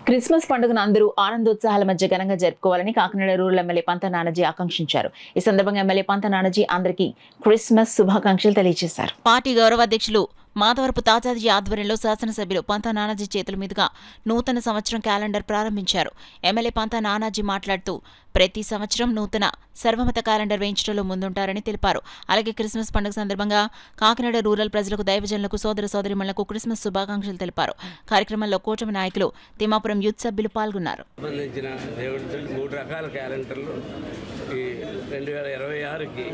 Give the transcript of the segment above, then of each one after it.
Christmas పండుగను అందరూ ఆనందోత్సాహాల మధ్య ఘనంగా జరుపుకోవాలని కాకినాడ రూరల్ ఎమ్మెల్యే పంత నానాజీ ఆకాంక్షించారు. ఈ సందర్భంగా ఎమ్మెల్యే పంత నానాజీ అందరికీ క్రిస్మస్ శుభాకాంక్షలు తెలియజేశారు. పార్టీ గౌరవాధ్యక్షులు మాధవరపు తాజాజీ ఆధ్వర్యంలో శాసనసభ్యులు పంత నానాజీ చేతుల మీదుగా నూతన సంవత్సరం క్యాలెండర్ ప్రారంభించారు. ఎమ్మెల్యే పంత నానాజీ మాట్లాడుతూ ప్రతి సంవత్సరం నూతన సర్వమత క్యాలెండర్ వేయించడంలో ముందుంటారని తెలిపారు. అలాగే క్రిస్మస్ పండుగ సందర్భంగా కాకినాడ రూరల్ ప్రజలకు, దైవజనులకు, సోదర సోదరిమణులకు క్రిస్మస్ శుభాకాంక్షలు తెలిపారు. కార్యక్రమంలో కూటమి నాయకులు, తిమ్మాపురం యూత్ సభ్యులు పాల్గొన్నారు. 2026కి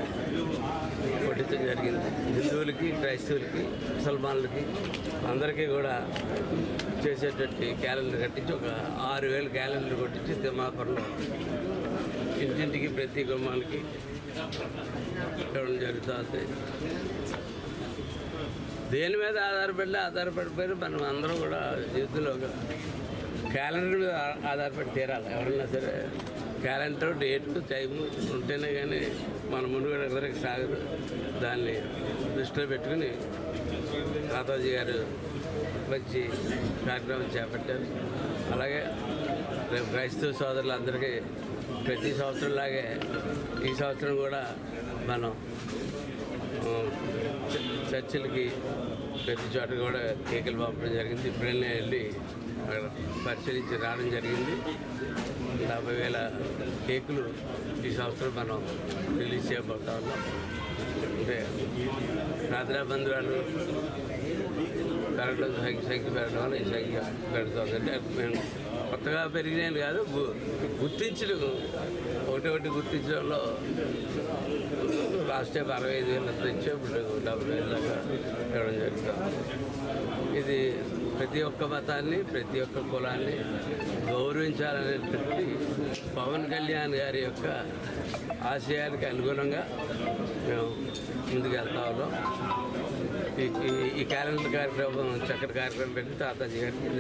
కొట్టించడం జరిగింది. హిందువులకి, క్రైస్తవులకి, ముసల్మాన్లకి అందరికీ కూడా చేసేటట్టు క్యాలెండర్ కట్టించి ఒక 6000 క్యాలెండర్ కొట్టించి తిమ్మాపురంలో ఇంటింటికి ప్రతి గుమ్మానికి ఇవ్వడం జరుగుతుంది. దేని మీద ఆధారపడిపోయి మనం అందరం కూడా జీవితంలో ఒక క్యాలెండర్ మీద ఆధారపడి తీరాలి. ఎవరన్నా సరే క్యాలెండర్, డేటు, టైము ఉంటేనే కానీ మన ముందుగా ఎదురికి సాగదు. దాన్ని దృష్టిలో పెట్టుకుని తాతాజీ గారు వచ్చి కార్యక్రమం చేపట్టారు. అలాగే రేపు క్రైస్తవ సోదరులందరికీ ప్రతి సంవత్సరంలాగే ఈ సంవత్సరం కూడా మనం చర్చిలకి ప్రతి చోట కూడా కేకులు పంపడం జరిగింది. ఇప్పుడైనా వెళ్ళి అక్కడ పరిశీలించి రావడం జరిగింది. 50,000 కేకులు ఈ సంవత్సరం మనం రిలీజ్ చేయబోతా ఉన్నాం. అంటే ప్రార్థనా బంధువులు పెరగడం, సంఖ్య పెరగడం వల్ల ఈ సంఖ్య పెరుగుతుంది. అంటే మేము కొత్తగా పెరిగినాయని కాదు, గుర్తించడం ఒకటి గుర్తించడంలో లాస్ట్ టైం 65,000 ఇచ్చే ఇప్పుడు 70,000 దాకా ఇవ్వడం జరుగుతుంది. ఇది ప్రతి ఒక్క మతాన్ని, ప్రతి ఒక్క కులాన్ని గౌరవించాలనేటువంటి పవన్ కళ్యాణ్ గారి యొక్క ఆశయానికి అనుగుణంగా మేము ముందుకు వెళ్తా ఉన్నాం. ఈ క్యాలెండర్ కార్యక్రమం చక్కటి కార్యక్రమం పెట్టి తాతాజీ గారికి